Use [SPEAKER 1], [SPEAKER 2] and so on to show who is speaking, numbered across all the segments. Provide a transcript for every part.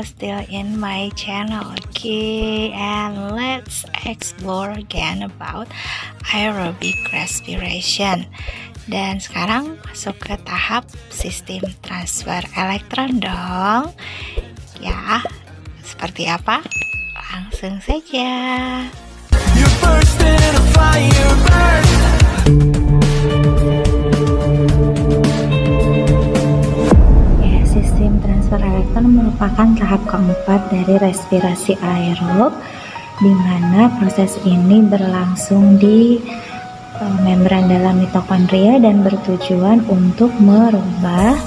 [SPEAKER 1] still in my channel, okay? And let's explore again about aerobic respiration. Dan sekarang masuk ke tahap sistem transfer elektron dong. Ya, seperti apa? Langsung saja. Sistem transfer elektron merupakan tahap keempat dari respirasi aerob, di mana proses ini berlangsung di membran dalam mitokondria dan bertujuan untuk merubah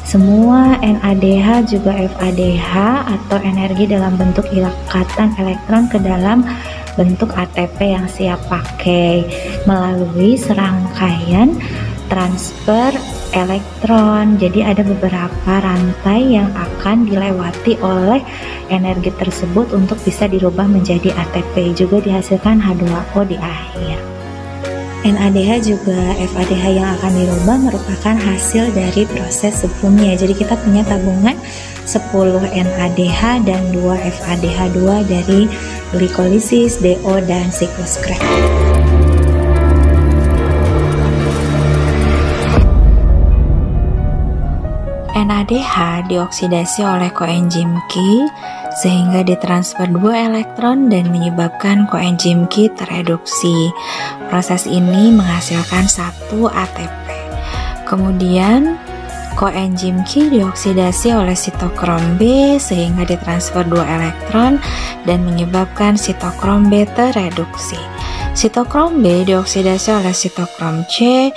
[SPEAKER 1] semua NADH juga FADH atau energi dalam bentuk ikatan elektron ke dalam bentuk ATP yang siap pakai melalui serangkaian transfer elektron. Jadi ada beberapa rantai yang akan dilewati oleh energi tersebut untuk bisa dirubah menjadi ATP, juga dihasilkan H2O di akhir. NADH juga FADH yang akan dirubah merupakan hasil dari proses sebelumnya. Jadi kita punya tabungan 10 NADH dan 2 FADH2 dari glikolisis, DO, dan siklus Krebs. NADH dioksidasi oleh koenzim Q sehingga ditransfer 2 elektron dan menyebabkan koenzim Q tereduksi. Proses ini menghasilkan 1 ATP. Kemudian koenzim Q dioksidasi oleh sitokrom B sehingga ditransfer 2 elektron dan menyebabkan sitokrom B tereduksi. Sitokrom B dioksidasi oleh sitokrom C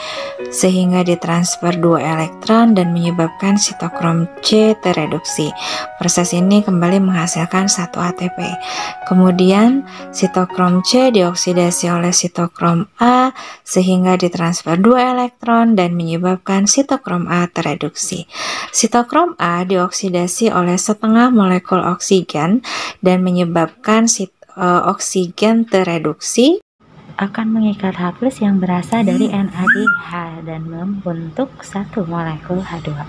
[SPEAKER 1] sehingga ditransfer 2 elektron dan menyebabkan sitokrom C tereduksi. Proses ini kembali menghasilkan 1 ATP. Kemudian sitokrom C dioksidasi oleh sitokrom A sehingga ditransfer 2 elektron dan menyebabkan sitokrom A tereduksi. Sitokrom A dioksidasi oleh setengah molekul oksigen dan menyebabkan oksigen tereduksi akan mengikat H+ yang berasal dari NADH dan membentuk satu molekul H2O.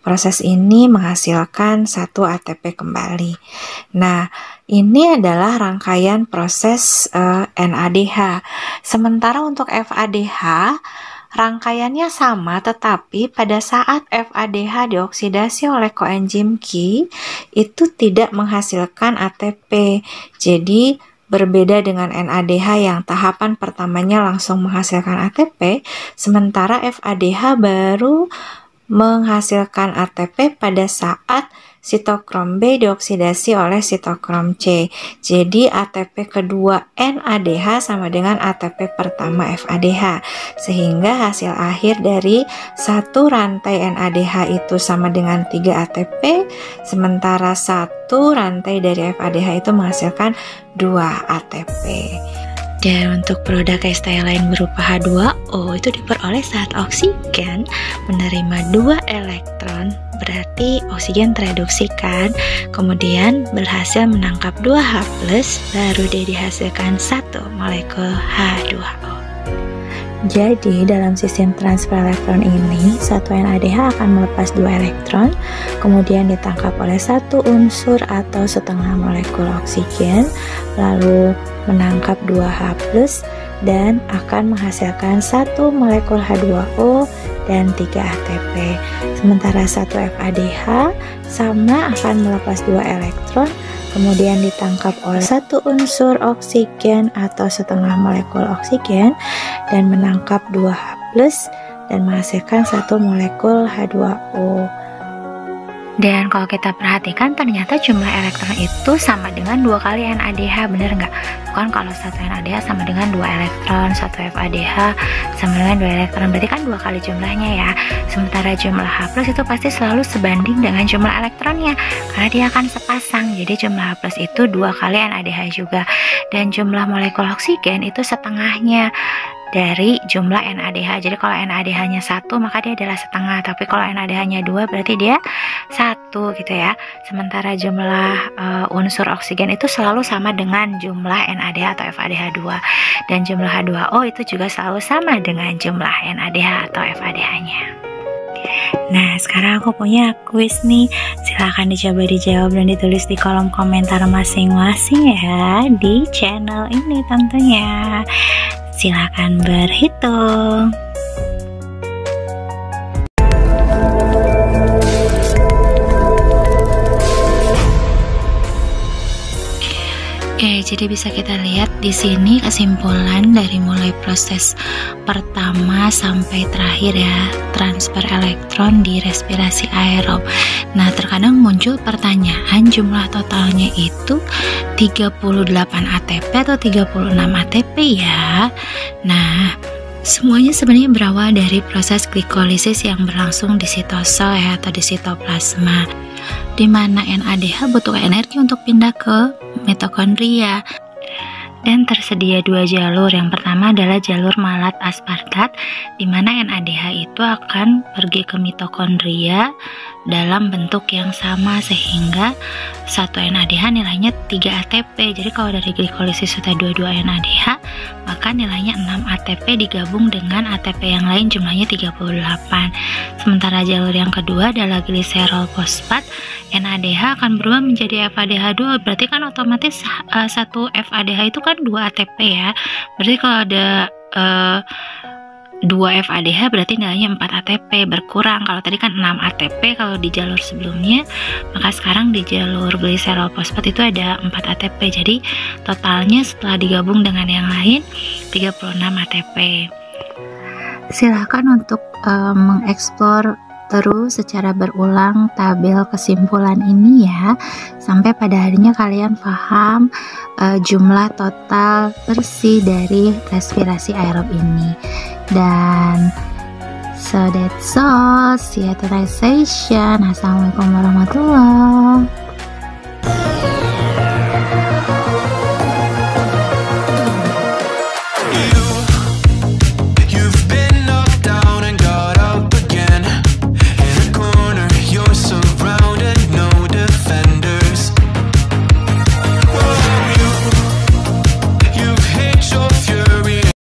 [SPEAKER 1] Proses ini menghasilkan 1 ATP kembali. Nah, ini adalah rangkaian proses NADH. Sementara untuk FADH, rangkaiannya sama, tetapi pada saat FADH dioksidasi oleh koenzim Q, itu tidak menghasilkan ATP. Jadi, berbeda dengan NADH yang tahapan pertamanya langsung menghasilkan ATP, sementara FADH baru menghasilkan ATP pada saat sitokrom B dioksidasi oleh sitokrom C. Jadi ATP kedua NADH sama dengan ATP pertama FADH, sehingga hasil akhir dari satu rantai NADH itu sama dengan 3 ATP, sementara satu rantai dari FADH itu menghasilkan 2 ATP. Dan untuk produk STI lain berupa H2O itu diperoleh saat oksigen menerima 2 elektron, berarti oksigen tereduksikan, kemudian berhasil menangkap 2 H+, baru dia dihasilkan 1 molekul H2O. Jadi dalam sistem transfer elektron ini, satu NADH akan melepas 2 elektron, kemudian ditangkap oleh 1 unsur atau setengah molekul oksigen, lalu menangkap 2 H+, dan akan menghasilkan 1 molekul H2O dan 3 ATP. Sementara 1 FADH sama akan melepas 2 elektron, kemudian ditangkap oleh 1 unsur oksigen atau setengah molekul oksigen dan menangkap 2 H+ dan menghasilkan 1 molekul H2O. Dan kalau kita perhatikan ternyata jumlah elektron itu sama dengan 2 kali NADH, bener nggak? Bukan kalau 1 NADH sama dengan 2 elektron, 1 FADH sama dengan 2 elektron, berarti kan 2 kali jumlahnya ya. Sementara jumlah H+ itu pasti selalu sebanding dengan jumlah elektronnya, karena dia akan sepasang, jadi jumlah H+ itu 2 kali NADH juga. Dan jumlah molekul oksigen itu setengahnya dari jumlah NADH. Jadi kalau NADH-nya 1 maka dia adalah setengah, tapi kalau NADH-nya 2 berarti dia 1 gitu ya. Sementara jumlah unsur oksigen itu selalu sama dengan jumlah NADH atau FADH2, dan jumlah H2O itu juga selalu sama dengan jumlah NADH atau FADH-nya. Nah, sekarang aku punya kuis nih. Silahkan dicoba dijawab dan ditulis di kolom komentar masing-masing ya, di channel ini tentunya. Silahkan berhitung. Oke, jadi bisa kita lihat di sini kesimpulan dari mulai proses pertama sampai terakhir ya, transfer elektron di respirasi aerob. Nah, terkadang muncul pertanyaan jumlah totalnya itu 38 ATP atau 36 ATP ya. Nah, semuanya sebenarnya berawal dari proses glikolisis yang berlangsung di sitosol ya, atau di sitoplasma, di mana NADH butuh energi untuk pindah ke mitokondria. Dan tersedia dua jalur. Yang pertama adalah jalur malat aspartat, di mana NADH itu akan pergi ke mitokondria dalam bentuk yang sama, sehingga satu NADH nilainya 3 ATP. Jadi kalau dari glikolisis sudah 22 NADH, maka nilainya 6 ATP digabung dengan ATP yang lain jumlahnya 38. Sementara jalur yang kedua adalah gliserol fosfat, NADH akan berubah menjadi FADH2. Berarti kan otomatis satu FADH itu kan 2 ATP ya. Berarti kalau ada 2 FADH berarti nilainya 4 ATP, berkurang. Kalau tadi kan 6 ATP kalau di jalur sebelumnya, maka sekarang di jalur gliserol fosfat itu ada 4 ATP. Jadi totalnya setelah digabung dengan yang lain 36 ATP. Silahkan untuk mengeksplor terus secara berulang tabel kesimpulan ini ya, sampai pada akhirnya kalian paham jumlah total bersih dari respirasi aerob ini. Dan so that's all, see you at the next session. Assalamualaikum warahmatullahi wabarakatuh.